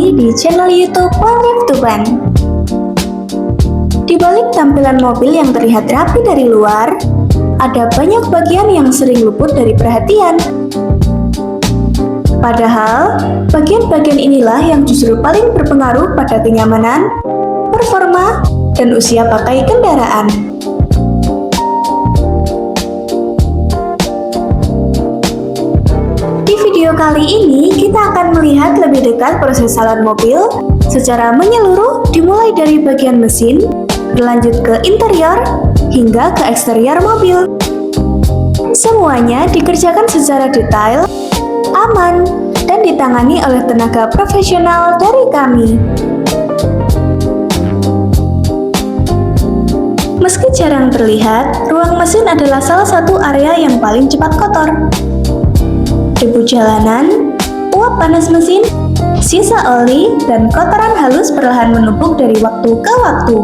lagi di channel YouTube Planet Tuban. Di balik tampilan mobil yang terlihat rapi dari luar, ada banyak bagian yang sering luput dari perhatian. Padahal, bagian-bagian inilah yang justru paling berpengaruh pada kenyamanan, performa, dan usia pakai kendaraan. Di video kali ini, kita akan melihat lebih dekat proses salon mobil secara menyeluruh, dimulai dari bagian mesin, berlanjut ke interior, hingga ke eksterior mobil. Semuanya dikerjakan secara detail, aman, dan ditangani oleh tenaga profesional dari kami. Meski jarang terlihat, ruang mesin adalah salah satu area yang paling cepat kotor. Debu jalanan, uap panas mesin, sisa oli, dan kotoran halus perlahan menumpuk dari waktu ke waktu.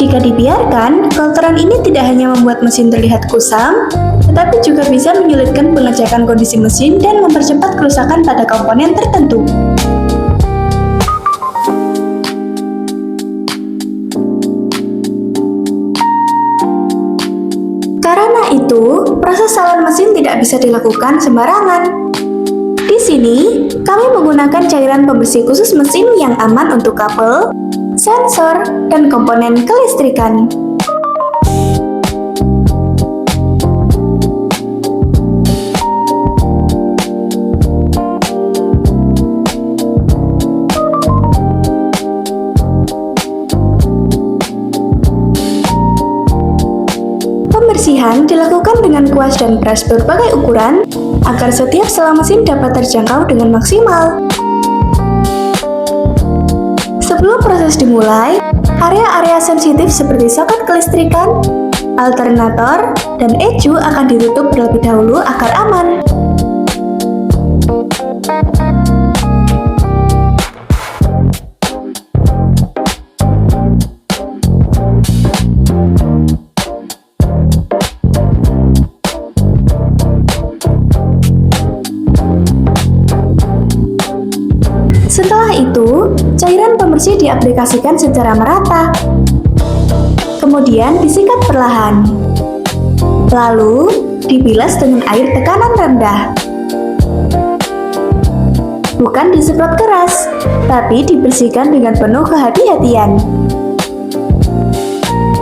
Jika dibiarkan, kotoran ini tidak hanya membuat mesin terlihat kusam, tetapi juga bisa menyulitkan pengecekan kondisi mesin dan mempercepat kerusakan pada komponen tertentu. Karena itu, proses salon mesin tidak bisa dilakukan sembarangan. Di sini, kami menggunakan cairan pembersih khusus mesin yang aman untuk kabel, sensor, dan komponen kelistrikan. Pembersihan dilakukan dengan kuas dan brush berbagai ukuran agar setiap sela mesin dapat terjangkau dengan maksimal. Sebelum proses dimulai, area-area sensitif seperti soket kelistrikan, alternator, dan ECU akan ditutup terlebih dahulu agar aman. Setelah itu, cairan pembersih diaplikasikan secara merata. Kemudian disikat perlahan. Lalu, dibilas dengan air tekanan rendah. Bukan disemprot keras, tapi dibersihkan dengan penuh kehati-hatian.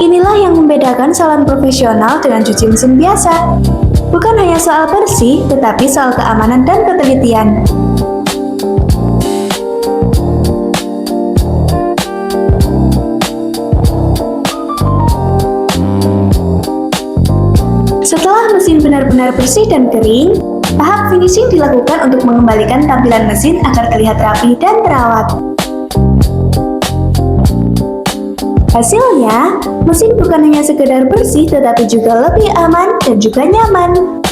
Inilah yang membedakan salon profesional dengan cuci mesin biasa. Bukan hanya soal bersih, tetapi soal keamanan dan ketelitian. Setelah mesin benar-benar bersih dan kering, tahap finishing dilakukan untuk mengembalikan tampilan mesin agar terlihat rapi dan terawat. Hasilnya, mesin bukan hanya sekedar bersih tetapi juga lebih aman dan juga nyaman.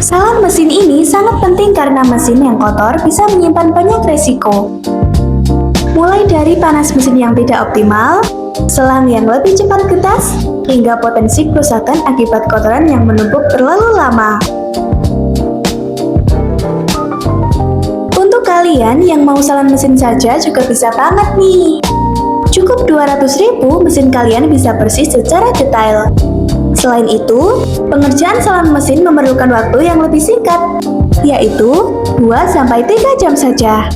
Salon mesin ini sangat penting karena mesin yang kotor bisa menyimpan banyak resiko. Mulai dari panas mesin yang tidak optimal, selang yang lebih cepat getas, hingga potensi kerusakan akibat kotoran yang menumpuk terlalu lama. Untuk kalian yang mau salon mesin saja juga bisa banget nih. Cukup 200.000 mesin kalian bisa bersih secara detail. Selain itu, pengerjaan salon mesin memerlukan waktu yang lebih singkat, yaitu 2-3 jam saja.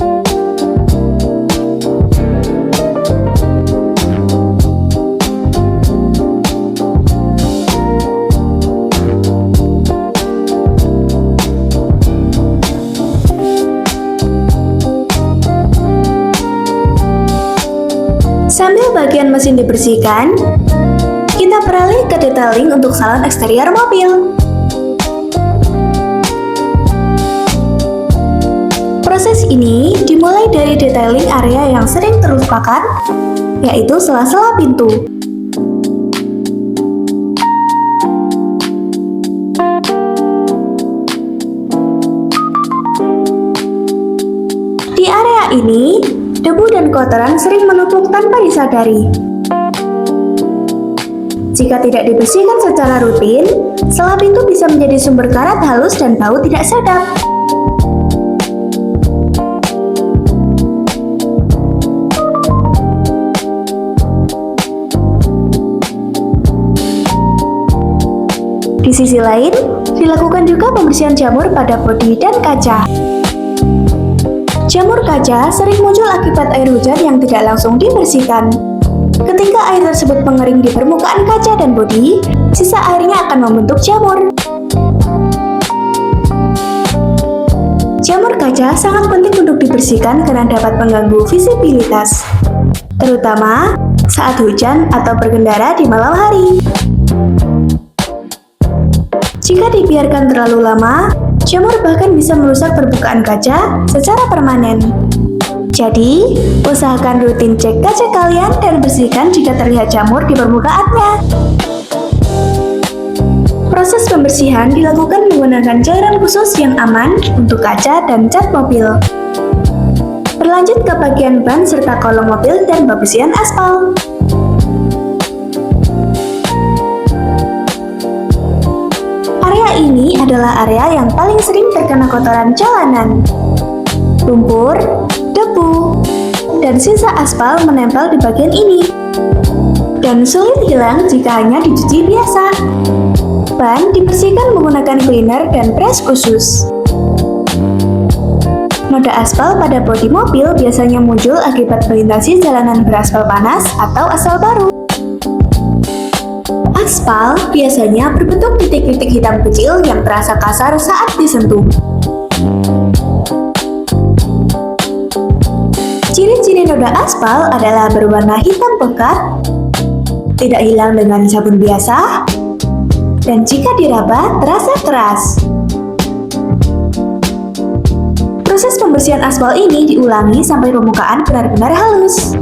Sambil bagian mesin dibersihkan, kita beralih ke detailing untuk salon eksterior mobil. Proses ini dimulai dari detailing area yang sering terlupakan, yaitu sela-sela pintu. area ini, debu dan kotoran sering menumpuk tanpa disadari. Jika tidak dibersihkan secara rutin, selap itu bisa menjadi sumber karat halus dan bau tidak sedap. Di sisi lain, dilakukan juga pembersihan jamur pada bodi dan kaca. Jamur kaca sering muncul akibat air hujan yang tidak langsung dibersihkan. Ketika air tersebut mengering di permukaan kaca dan bodi, sisa airnya akan membentuk jamur. Jamur kaca sangat penting untuk dibersihkan karena dapat mengganggu visibilitas, terutama saat hujan atau berkendara di malam hari. Jika dibiarkan terlalu lama, jamur bahkan bisa merusak permukaan kaca secara permanen. Jadi, usahakan rutin cek kaca kalian dan bersihkan jika terlihat jamur di permukaannya. Proses pembersihan dilakukan menggunakan cairan khusus yang aman untuk kaca dan cat mobil. Berlanjut ke bagian ban serta kolong mobil dan pembersihan aspal. Area ini adalah area yang paling sering terkena kotoran jalanan. Lumpur, debu, dan sisa aspal menempel di bagian ini. Dan sulit hilang jika hanya dicuci biasa. Ban dibersihkan menggunakan cleaner dan brush khusus. Noda aspal pada bodi mobil biasanya muncul akibat melintasi jalanan beraspal panas atau aspal baru. Aspal biasanya berbentuk titik-titik hitam kecil yang terasa kasar saat disentuh. Ciri-ciri noda aspal adalah berwarna hitam pekat, tidak hilang dengan sabun biasa, dan jika diraba terasa keras. Proses pembersihan aspal ini diulangi sampai permukaan benar-benar halus.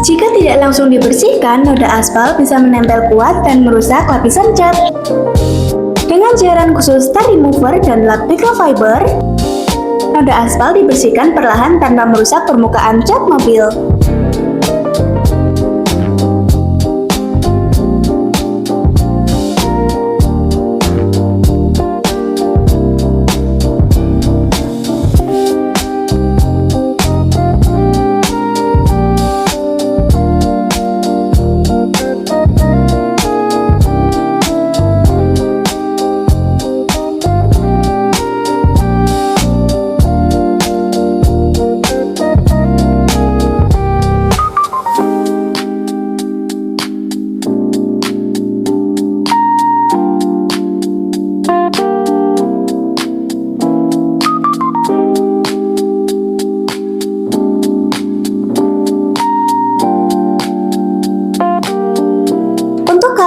Jika tidak langsung dibersihkan, noda aspal bisa menempel kuat dan merusak lapisan cat. Dengan cairan khusus tar remover dan lap microfiber, noda aspal dibersihkan perlahan tanpa merusak permukaan cat mobil.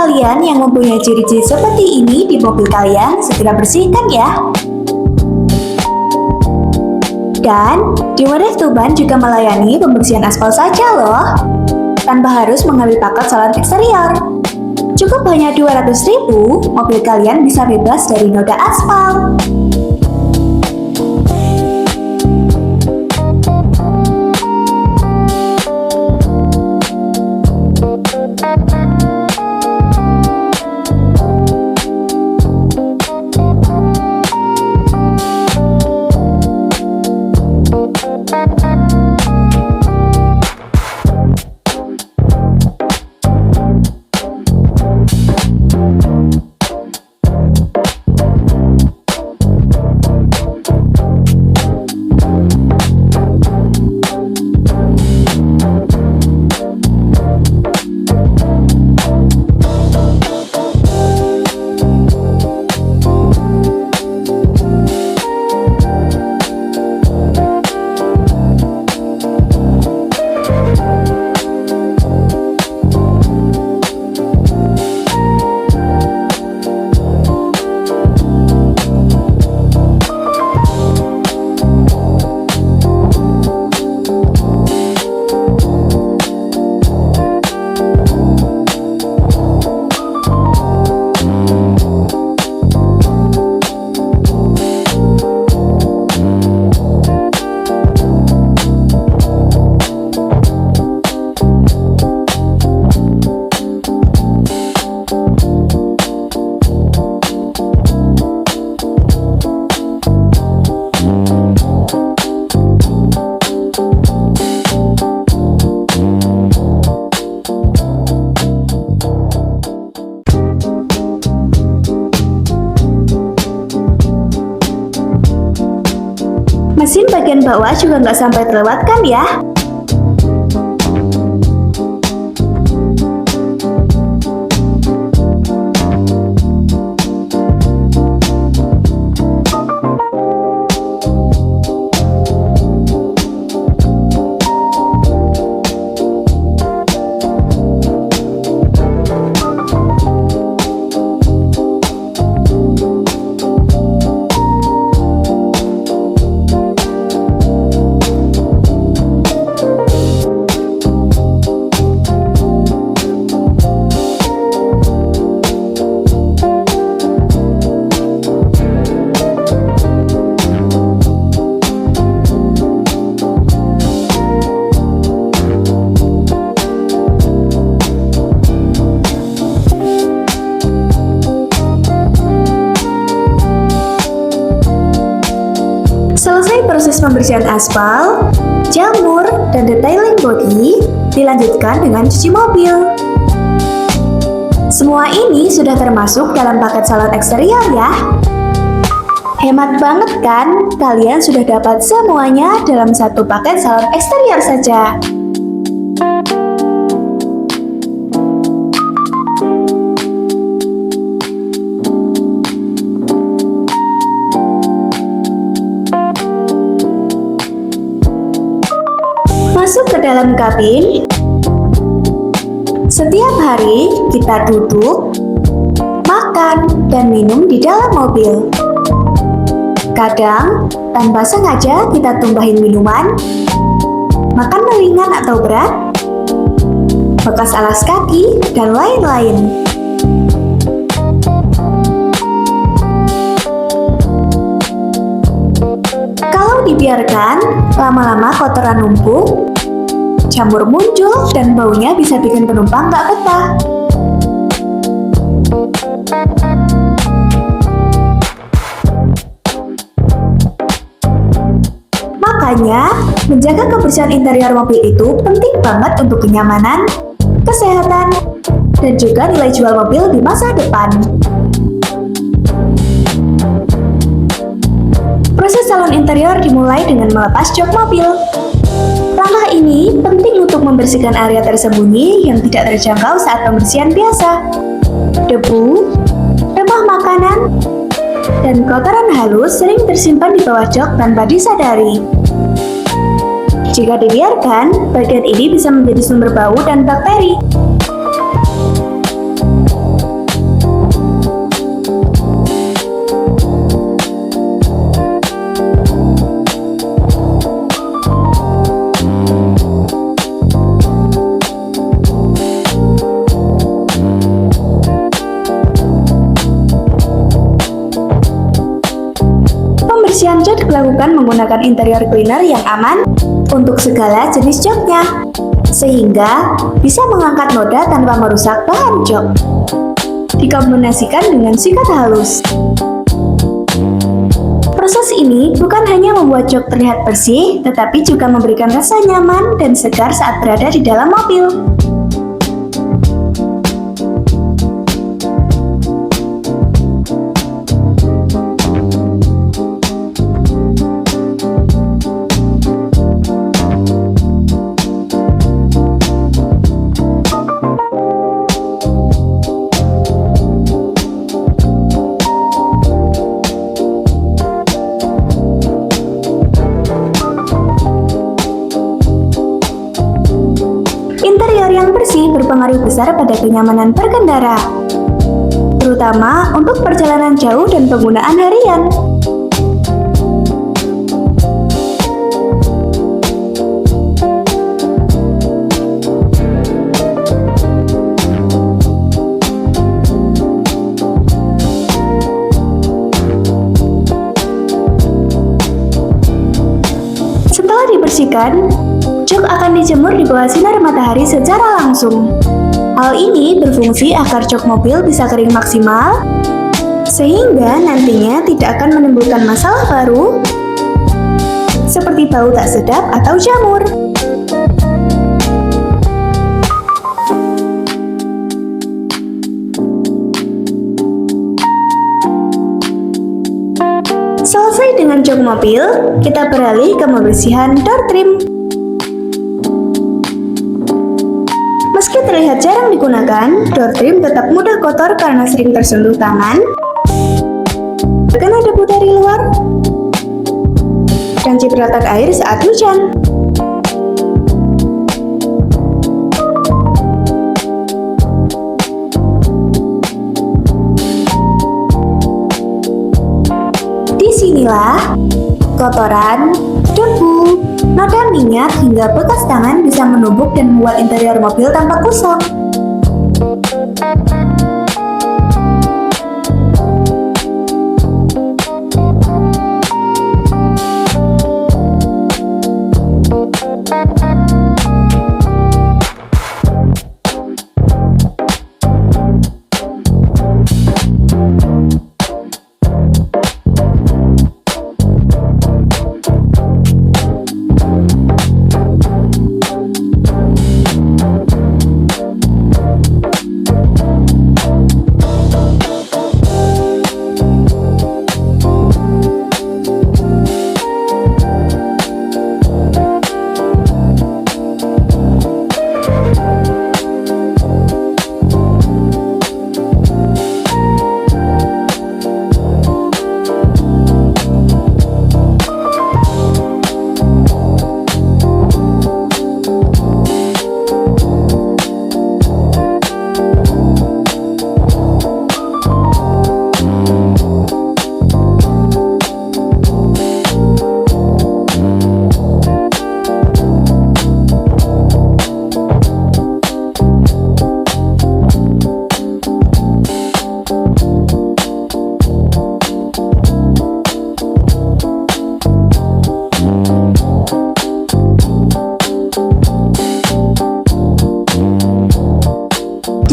Kalian yang mempunyai ciri-ciri seperti ini di mobil kalian, segera bersihkan ya. Dan di Wadah Tuban juga melayani pembersihan aspal saja loh, tanpa harus mengambil paket salon eksterior. Cukup hanya 200.000, mobil kalian bisa bebas dari noda aspal. Mesin bagian bawah juga nggak sampai terlewatkan ya. Selesai proses pembersihan aspal, jamur, dan detailing bodi, dilanjutkan dengan cuci mobil. Semua ini sudah termasuk dalam paket salon eksterior ya. Hemat banget kan? Kalian sudah dapat semuanya dalam satu paket salon eksterior saja. Masuk ke dalam kabin. Setiap hari kita duduk, makan, dan minum di dalam mobil. Kadang, tanpa sengaja kita tumpahin minuman, makan ringan atau berat, bekas alas kaki, dan lain-lain. Kalau dibiarkan, lama-lama kotoran numpuk, jamur muncul, dan baunya bisa bikin penumpang nggak betah. Makanya, menjaga kebersihan interior mobil itu penting banget untuk kenyamanan, kesehatan, dan juga nilai jual mobil di masa depan. Proses salon interior dimulai dengan melepas jok mobil. Langkah ini penting untuk membersihkan area tersembunyi yang tidak terjangkau saat pembersihan biasa. Debu, remah makanan, dan kotoran halus sering tersimpan di bawah jok tanpa disadari. Jika dibiarkan, bagian ini bisa menjadi sumber bau dan bakteri. Pembersihan jok dilakukan menggunakan interior cleaner yang aman untuk segala jenis joknya, sehingga bisa mengangkat noda tanpa merusak bahan jok. Dikombinasikan dengan sikat halus. Proses ini bukan hanya membuat jok terlihat bersih, tetapi juga memberikan rasa nyaman dan segar saat berada di dalam mobil. Interior yang bersih berpengaruh besar pada kenyamanan berkendara, terutama untuk perjalanan jauh dan penggunaan harian. Setelah dibersihkan, jok akan dijemur di bawah sinar matahari secara langsung. Hal ini berfungsi agar jok mobil bisa kering maksimal, sehingga nantinya tidak akan menimbulkan masalah baru, seperti bau tak sedap atau jamur. Selesai Selesai dengan jok mobil, kita beralih ke pembersihan door trim. Meski terlihat jarang digunakan, door trim tetap mudah kotor karena sering tersentuh tangan, terkena debu dari luar, dan cipratan air saat hujan. Disinilah kotoran, debu, noda minyak hingga bekas tangan bisa menumpuk dan membuat interior mobil tampak kusam.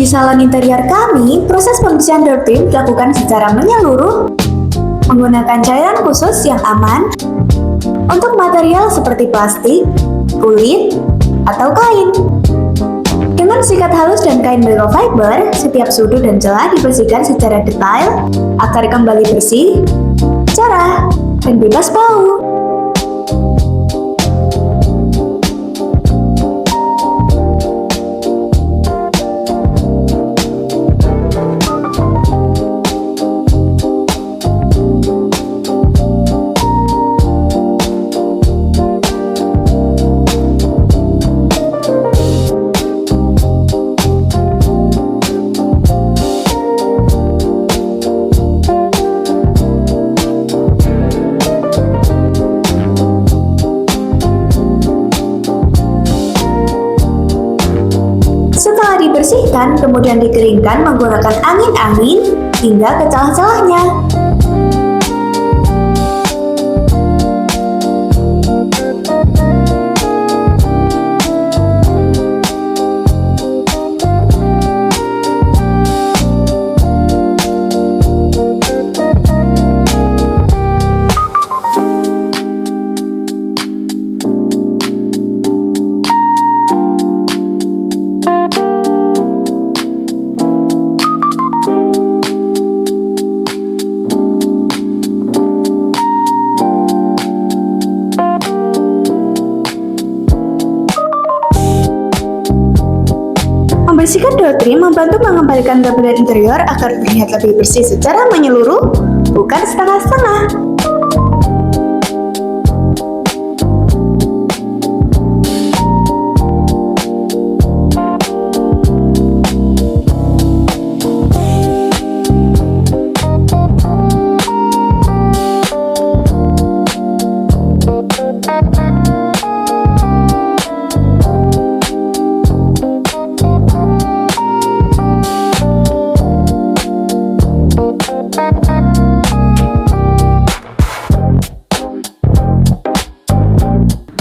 Di salon interior kami, proses pembersihan door trim dilakukan secara menyeluruh menggunakan cairan khusus yang aman untuk material seperti plastik, kulit, atau kain. Dengan sikat halus dan kain microfiber, setiap sudut dan celah dibersihkan secara detail agar kembali bersih, cerah, dan bebas bau. Setelah dibersihkan, kemudian dikeringkan menggunakan angin hingga ke celah-celahnya. Membersihkan door trim membantu mengembalikan tampilan interior agar terlihat lebih bersih secara menyeluruh, bukan setengah-setengah.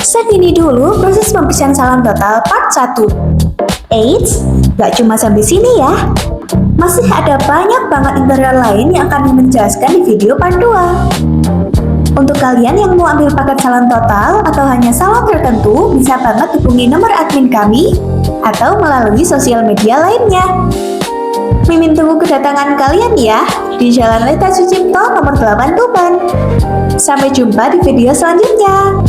Segini dulu proses pembersihan salon total part 1. Eits, gak cuma sampai sini ya. Masih ada banyak banget interior lain yang akan menjelaskan di video part 2. Untuk kalian yang mau ambil paket salon total atau hanya salon tertentu, bisa banget hubungi nomor admin kami atau melalui sosial media lainnya. Mimin tunggu kedatangan kalian ya. di Jalan Leta Sucipto nomor 8 Tuban. Sampai jumpa di video selanjutnya.